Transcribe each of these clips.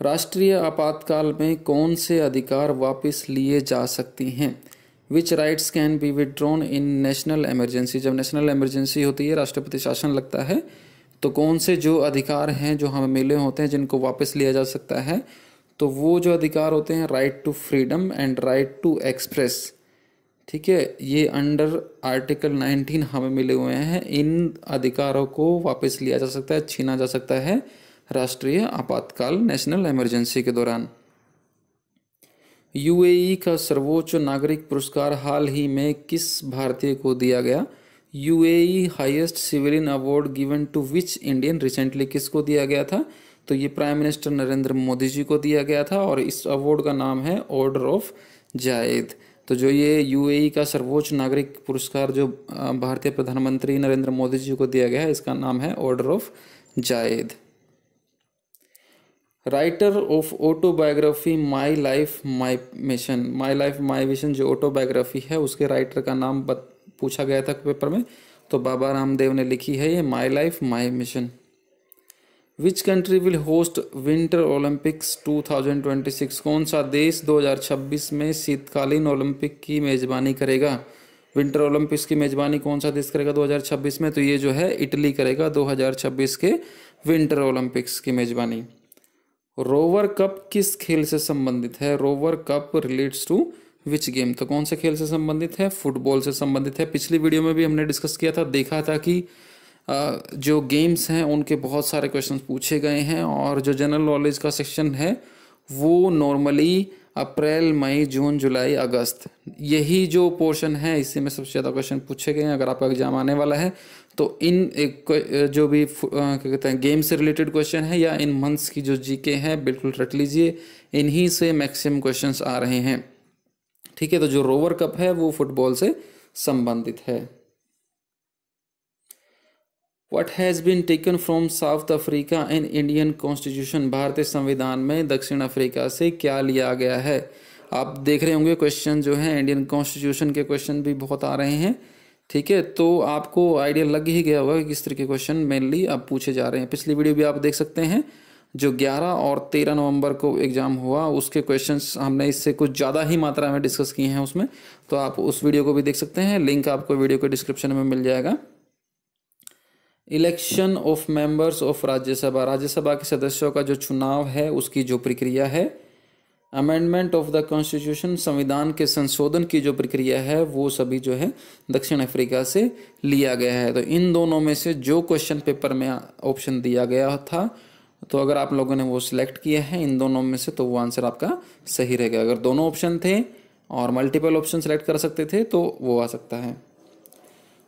राष्ट्रीय आपातकाल में कौन से अधिकार वापस लिए जा सकती हैं? Which rights can be withdrawn in national emergency? जब नेशनल इमरजेंसी होती है, राष्ट्रपति शासन लगता है, तो कौन से जो अधिकार हैं जो हमें मिले होते हैं जिनको वापस लिया जा सकता है? तो वो जो अधिकार होते हैं right to freedom and right to express. ठीक है, ये अंडर आर्टिकल 19 हमें मिले हुए हैं। इन अधिकारों को वापस लिया जा सकता है, छीना जा सकता है राष्ट्रीय आपातकाल नेशनल इमरजेंसी के दौरान। यूएई का सर्वोच्च नागरिक पुरस्कार हाल ही में किस भारतीय को दिया गया? UAE highest civilian award given to which Indian recently? किसको दिया गया था? तो ये प्राइम मिनिस्टर नरेंद्र मोदी जी को दिया गया था और इस अवार्ड का नाम है ऑर्डर ऑफ जायद। तो जो ये यूएई का सर्वोच्च नागरिक पुरस्कार जो भारतीय प्रधानमंत्री नरेंद्र मोदी जी को दिया गया है, इसका नाम है order of Zayed. Writer of autobiography my life my mission, my life my mission जो ऑटोबायोग्राफी है उसके राइटर का नाम पूछा गया था पेपर में, तो बाबा रामदेव ने लिखी है ये my life my mission. Which country will host winter Olympics 2026? कौन सा देश 2026 में शीतकालीन ओलंपिक की मेजबानी करेगा? विंटर ओलंपिक्स की मेजबानी कौन सा देश करेगा 2026 में? तो ये जो है इटली करेगा 2026 के विंटर ओलंपिक्स की मेजबानी। रोवर कप किस खेल से संबंधित है? Rover cup relates to which game? तो कौन से खेल से संबंधित है? फुटबॉल से संबंधित है। पिछली वीडियो में भी हमने डिस्कस किया था, देखा था कि जो गेम्स हैं उनके बहुत सारे क्वेश्चंस पूछे गए हैं और जो जनरल नॉलेज का सेक्शन है वो नॉर्मली अप्रैल, मई, जून, जुलाई, अगस्त, यही जो पोर्शन है इसी में सबसे ज़्यादा क्वेश्चन पूछे गए हैं। अगर आपका एग्जाम आने वाला है तो इन एक जो भी क्या कहते हैं गेम से रिलेटेड क्वेश्चन है या इन मंथ्स की जो जीके हैं बिल्कुल रट लीजिए, इन्हीं से मैक्सिमम क्वेश्चंस आ रहे हैं। ठीक है, तो जो रोवर कप है वो फुटबॉल से संबंधित है। What has been taken from South Africa in Indian Constitution? भारतीय संविधान में दक्षिण अफ्रीका से क्या लिया गया है? आप देख रहे होंगे क्वेश्चन जो है इंडियन कॉन्स्टिट्यूशन के क्वेश्चन भी बहुत आ रहे हैं। ठीक है, तो आपको आइडिया लग ही गया होगा कि किस तरह के क्वेश्चन मेनली अब पूछे जा रहे हैं। पिछली वीडियो भी आप देख सकते हैं, जो 11 और 13 नवंबर को एग्जाम हुआ उसके क्वेश्चंस हमने इससे कुछ ज़्यादा ही मात्रा में डिस्कस किए हैं उसमें, तो आप उस वीडियो को भी देख सकते हैं। लिंक आपको वीडियो के डिस्क्रिप्शन में मिल जाएगा। Election of members of Rajya Sabha, Rajya Sabha के सदस्यों का जो चुनाव है उसकी जो प्रक्रिया है। अमेंडमेंट ऑफ द कॉन्स्टिट्यूशन, संविधान के संशोधन की जो प्रक्रिया है वो सभी जो है दक्षिण अफ्रीका से लिया गया है। तो इन दोनों में से जो क्वेश्चन पेपर में ऑप्शन दिया गया था, तो अगर आप लोगों ने वो सिलेक्ट किया है इन दोनों में से, तो वो आंसर आपका सही रहेगा। अगर दोनों ऑप्शन थे और मल्टीपल ऑप्शन सेलेक्ट कर सकते थे तो वो आ सकता है।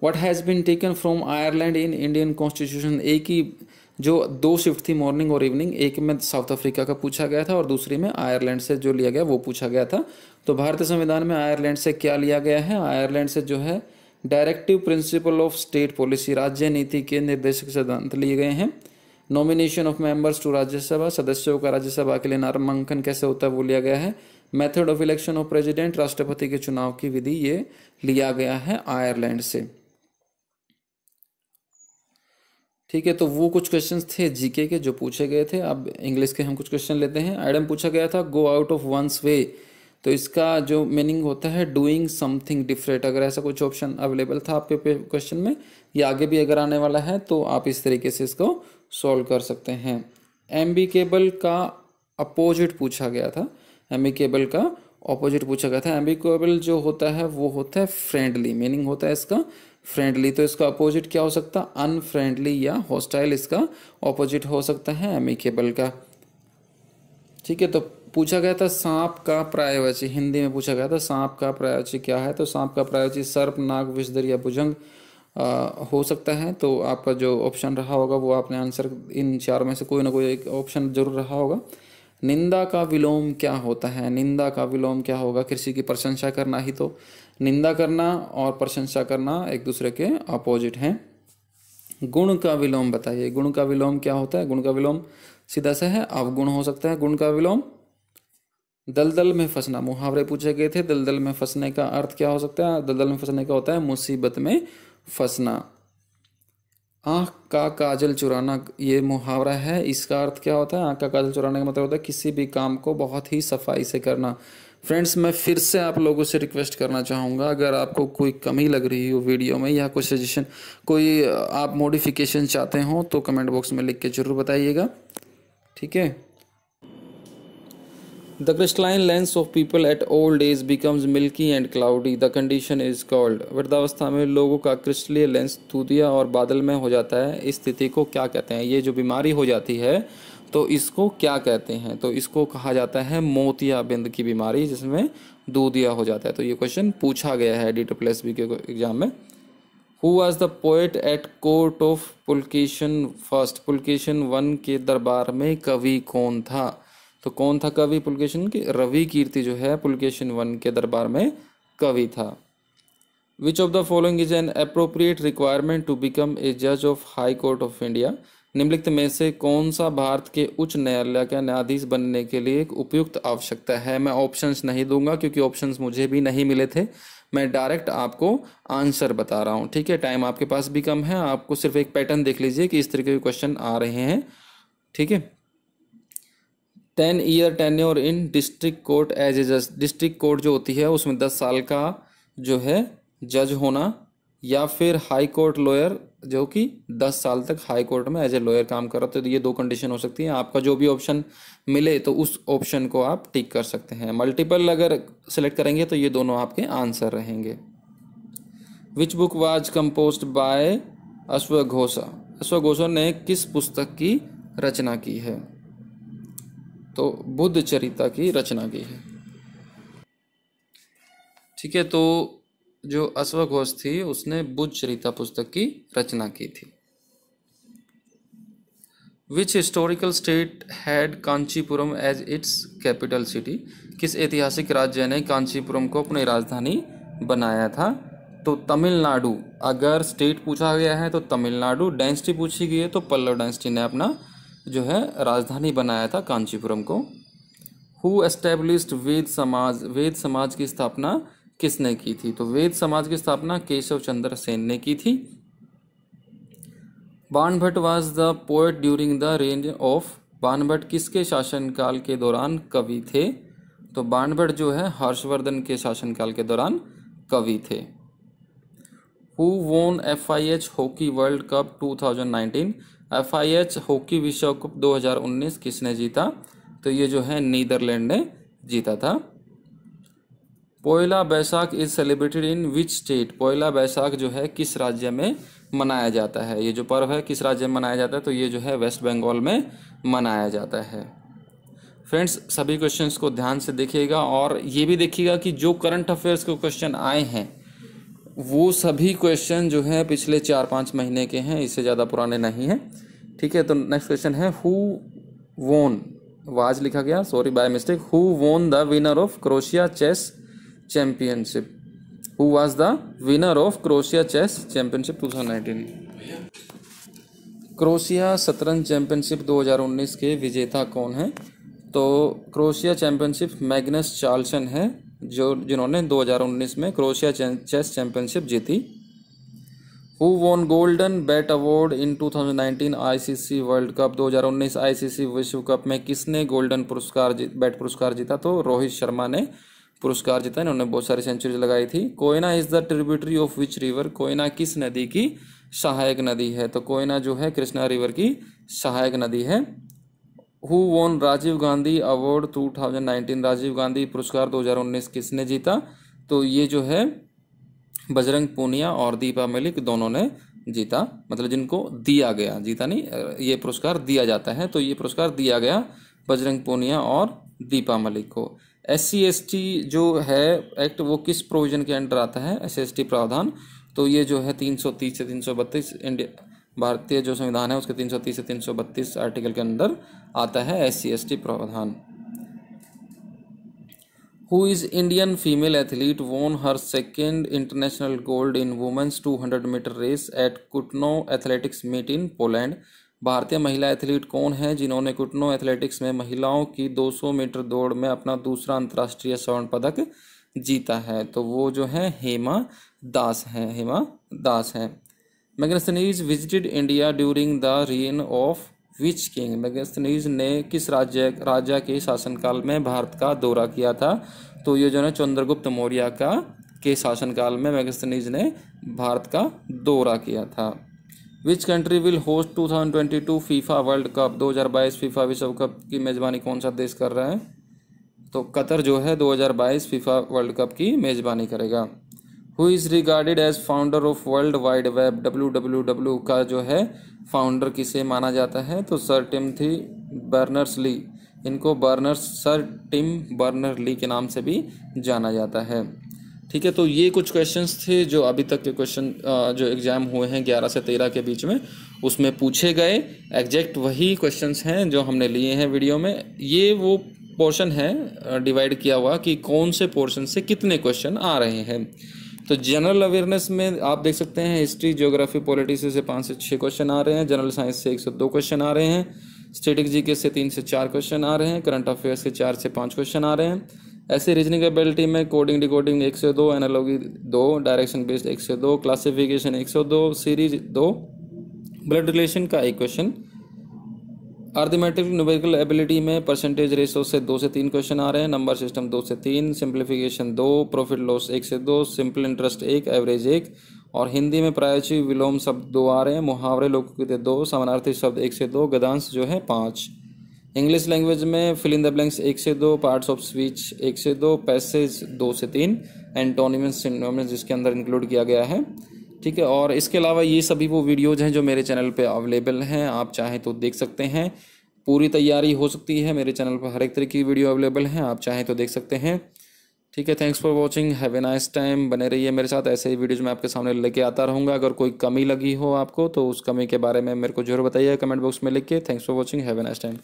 What has been taken from Ireland in Indian Constitution? एक ही जो 2 शिफ्ट थी मॉर्निंग और इवनिंग, एक में साउथ अफ्रीका का पूछा गया था और दूसरी में आयरलैंड से जो लिया गया वो पूछा गया था। तो भारतीय संविधान में आयरलैंड से क्या लिया गया है? आयरलैंड से जो है directive principle of state policy, राज्य नीति के निर्देशक सिद्धांत लिए गए हैं। Nomination of members to Rajya Sabha, सदस्यों का राज्यसभा के लिए नामांकन कैसे होता है वो लिया गया है। Method of election of president, राष्ट्रपति के चुनाव की विधि, ये लिया गया है आयरलैंड से। ठीक है, तो वो कुछ क्वेश्चंस थे जीके के जो पूछे गए थे। अब इंग्लिश के हम कुछ क्वेश्चन लेते हैं। आइटम पूछा गया था गो आउट ऑफ वंस वे, तो इसका जो मीनिंग होता है डूइंग समथिंग डिफरेंट। अगर ऐसा कुछ ऑप्शन अवेलेबल था आपके क्वेश्चन में या आगे भी अगर आने वाला है तो आप इस तरीके से इसको सॉल्व कर सकते हैं। एम्बिकेबल का अपोजिट पूछा गया था, एम्बिकेबल का ऑपोजिट पूछा गया था। एम्बिकेबल जो होता है वो होता है फ्रेंडली, मीनिंग होता है इसका फ्रेंडली, तो इसका अपोजिट क्या हो सकता है? अनफ्रेंडली या हॉस्टाइल इसका ऑपोजिट हो सकता है एमिकेबल का। ठीक है, तो पूछा गया था सांप का पर्यायवाची, हिंदी में पूछा गया था सांप का पर्यायवाची क्या है? तो सांप का पर्यायवाची सर्प, नाग, विषधर या भुजंग हो सकता है। तो आपका जो ऑप्शन रहा होगा वो आपने आंसर इन 4 में से कोई ना कोई एक ऑप्शन जरूर रहा होगा। निंदा का विलोम क्या होता है? निंदा का विलोम क्या होगा? किसी की प्रशंसा करना ही तो निंदा करना और प्रशंसा करना एक दूसरे के अपोजिट हैं। गुण का विलोम बताइए, गुण का विलोम क्या होता है? गुण का विलोम सीधा सा है अवगुण हो सकता है गुण का विलोम। दलदल में फंसना, मुहावरे पूछे गए थे। दलदल में फंसने का अर्थ क्या हो सकता है? दलदल में फंसने का होता है मुसीबत में फंसना। आँख का काजल चुराना ये मुहावरा है। इसका अर्थ क्या होता है? आँख का काजल चुराने का मतलब होता है किसी भी काम को बहुत ही सफाई से करना। फ्रेंड्स, मैं फिर से आप लोगों से रिक्वेस्ट करना चाहूँगा, अगर आपको कोई कमी लग रही हो वीडियो में या कोई सजेशन, कोई आप मॉडिफिकेशन चाहते हो तो कमेंट बॉक्स में लिख के ज़रूर बताइएगा, ठीक है। The crystalline lens of people at old age becomes milky and cloudy. The condition is called। वृद्धावस्था में लोगों का क्रिस्टलीय लेंस दूधिया और बादल में हो जाता है। इस स्थिति को क्या कहते हैं? ये जो बीमारी हो जाती है तो इसको क्या कहते हैं? तो इसको कहा जाता है मोतियाबिंद की बीमारी, जिसमें दूधिया हो जाता है। तो ये क्वेश्चन पूछा गया है DSSB के एग्जाम में। Who was the poet at court of Pulketion first? Pulakeshin one के दरबार में कवि कौन था? तो कौन था कवि पुलकेशन की? रवि कीर्ति जो है पुलकेशन वन के दरबार में कवि था। Which of the following is an appropriate requirement to become a जज of high court of India? निम्नलिखित में से कौन सा भारत के उच्च न्यायालय का न्यायाधीश बनने के लिए एक उपयुक्त आवश्यकता है? मैं ऑप्शंस नहीं दूंगा क्योंकि ऑप्शंस मुझे भी नहीं मिले थे। मैं डायरेक्ट आपको आंसर बता रहा हूँ, ठीक है। टाइम आपके पास भी कम है, आपको सिर्फ एक पैटर्न देख लीजिए कि इस तरीके के क्वेश्चन आ रहे हैं, ठीक है। 10 year tenure in district court as a जज। डिस्ट्रिक्ट कोर्ट जो होती है उसमें 10 साल का जो है जज होना, या फिर हाई कोर्ट लॉयर जो कि 10 साल तक हाई कोर्ट में एज ए लॉयर काम कर रहा। तो ये दो कंडीशन हो सकती हैं। आपका जो भी ऑप्शन मिले तो उस ऑप्शन को आप टिक कर सकते हैं। मल्टीपल अगर सेलेक्ट करेंगे तो ये दोनों आपके आंसर रहेंगे। Which book was composed by अश्वघोषा? अश्वघोषा ने किस पुस्तक की रचना की है? तो बुद्ध चरिता की रचना की है, ठीक है। तो जो अश्वघोष थी उसने बुद्ध चरिता पुस्तक की रचना की थी। Which historical state had Kanchipuram as its capital city? किस ऐतिहासिक राज्य ने कांचीपुरम को अपनी राजधानी बनाया था? तो तमिलनाडु। अगर स्टेट पूछा गया है तो तमिलनाडु। डायनेस्टी पूछी गई है तो पल्लव डायनेस्टी ने अपना जो है राजधानी बनाया था कांचीपुरम को। हु एस्टेब्लिश्ड वेद समाज? वेद समाज की स्थापना किसने की थी? तो वेद समाज की स्थापना केशव चंद्र सेन ने की थी। Banabhatta was the poet during the range of? Banabhatta किसके शासनकाल के दौरान कवि थे? तो बाणभट्ट जो है हर्षवर्धन के शासनकाल के दौरान कवि थे। हु वोन FIH hockey world cup 2019? FIH hockey विश्व कप 2019 किसने जीता? तो ये जो है नीदरलैंड ने जीता था। Poila Baisakh is celebrated in which state? Poila Baisakh जो है किस राज्य में मनाया जाता है? ये जो पर्व है किस राज्य में मनाया जाता है? तो ये जो है वेस्ट बंगाल में मनाया जाता है। फ्रेंड्स, सभी क्वेश्चंस को ध्यान से देखिएगा और ये भी देखिएगा कि जो करंट अफेयर्स के क्वेश्चन आए हैं वो सभी क्वेश्चन जो है पिछले 4-5 महीने के हैं, इससे ज़्यादा पुराने नहीं हैं, ठीक है। तो नेक्स्ट क्वेश्चन है हु वोन? वाज लिखा गया, sorry by mistake. Who won the winner of Croatia chess championship? Who was the winner of Croatia chess championship 2019? Croatia शतरंज चैंपियनशिप 2019 के विजेता कौन है? तो क्रोशिया चैंपियनशिप मैग्नस चार्लसन है जिन्होंने 2019 में क्रोशिया चेस चैंपियनशिप जीती। Who won golden bat award in 2019 ICC world cup? 2019 ICC विश्व कप में किसने गोल्डन बैट पुरस्कार जीता? तो रोहित शर्मा ने पुरस्कार जीता। इन्होंने बहुत सारी सेंचुरीज लगाई थी। Koyna is the tributary of which river? Koyna किस नदी की सहायक नदी है? तो कोयना जो है कृष्णा रिवर की सहायक नदी है। Who won Rajiv Gandhi award 2019? Rajiv Gandhi पुरस्कार 2019 किसने जीता? तो ये जो है बजरंग पूनिया और दीपा मलिक दोनों ने जीता, मतलब जिनको दिया गया, जीता नहीं, ये पुरस्कार दिया जाता है। तो ये पुरस्कार दिया गया बजरंग पूनिया और दीपा मलिक को। SC/ST जो है एक्ट वो किस प्रोविजन के अंडर आता है? SC/ST प्रावधान। तो ये जो है 330 से 332 इंडिया भारतीय जो संविधान है उसके 330 से 332 आर्टिकल के अंदर आता है SC/ST प्रावधान। Who is Indian female athlete won her second international gold in women's 200 metre race at Kutno athletics meet in Poland? भारतीय महिला एथलीट कौन है जिन्होंने कुटनो एथलेटिक्स में महिलाओं की 200 मीटर दौड़ में अपना दूसरा अंतर्राष्ट्रीय स्वर्ण पदक जीता है? तो वो जो है हेमा दास हैं। Megasthenes visited India during the reign of which king. Megasthenes ने किस राजा के शासनकाल में भारत का दौरा किया था? तो ये जो है चंद्रगुप्त मौर्य के शासनकाल में मैगस्थनीज ने भारत का दौरा किया था। Which country will host 2022 FIFA world cup. 2022 FIFA विश्व कप की मेजबानी कौन सा देश कर रहा है? तो कतर जो है 2022 फीफा वर्ल्ड कप की मेजबानी करेगा। Who is regarded as founder of world wide web. WWW का जो है फाउंडर किसे माना जाता है? तो सर टिमोथी बर्नर्स ली। इनको सर टिम बर्नर ली के नाम से भी जाना जाता है। ठीक है, तो ये कुछ क्वेश्चंस थे जो अभी तक के क्वेश्चन जो एग्जाम हुए हैं 11 से 13 के बीच में, उसमें पूछे गए एग्जैक्ट वही क्वेश्चंस हैं जो हमने लिए हैं वीडियो में। ये वो पोर्शन है डिवाइड किया हुआ कि कौन से पोर्शन से कितने क्वेश्चन आ रहे हैं। तो जनरल अवेयरनेस में आप देख सकते हैं हिस्ट्री, ज्योग्राफी, पॉलिटिक्स से 5 से 6 क्वेश्चन आ रहे हैं, जनरल साइंस से 1 से 2 क्वेश्चन आ रहे हैं, स्टैटिक जीके से 3 से 4 क्वेश्चन आ रहे हैं, करंट अफेयर्स से 4 से 5 क्वेश्चन आ रहे हैं। ऐसे रीजनिंग एबिलिटी में कोडिंग डिकोडिंग 1 से 2, एनालॉजी 2, डायरेक्शन बेस्ड 1 से 2, क्लासिफिकेशन 1 से 2, सीरीज 2, ब्लड रिलेशन का 1 क्वेश्चन। अर्थमेटिक न्यूमेरिकल एबिलिटी में परसेंटेज रेशो से 2 से 3 क्वेश्चन आ रहे हैं, नंबर सिस्टम 2 से 3, सिंप्लीफिकेशन 2, प्रॉफिट लॉस 1 से 2, सिंपल इंटरेस्ट 1, एवरेज 1। और हिंदी में प्रायची विलोम शब्द 2 आ रहे हैं, मुहावरे लोकोक्ति 2, समानार्थी शब्द 1 से 2, गद्यांश जो है 5। इंग्लिश लैंग्वेज में फिल इन द ब्लैंक्स 1 से 2, पार्ट्स ऑफ स्पीच 1 से 2, पैसेज 2 से 3, एंटोनिम्स सिनोनिम्स जिसके अंदर इंक्लूड किया गया है। ठीक है, और इसके अलावा ये सभी वो वीडियोज़ हैं जो मेरे चैनल पे अवेलेबल हैं, आप चाहें तो देख सकते हैं। पूरी तैयारी हो सकती है, मेरे चैनल पर हर एक तरह की वीडियो अवेलेबल है, आप चाहें तो देख सकते हैं। ठीक है, thanks for watching, have a nice time. बने रहिए मेरे साथ, ऐसे ही वीडियोज़ मैं आपके सामने लेके आता रहूँगा। अगर कोई कमी लगी हो आपको तो उस कमी के बारे में मेरे को जरूर बताइए कमेंट बॉक्स में लिख के। Thanks for watching, have a nice time.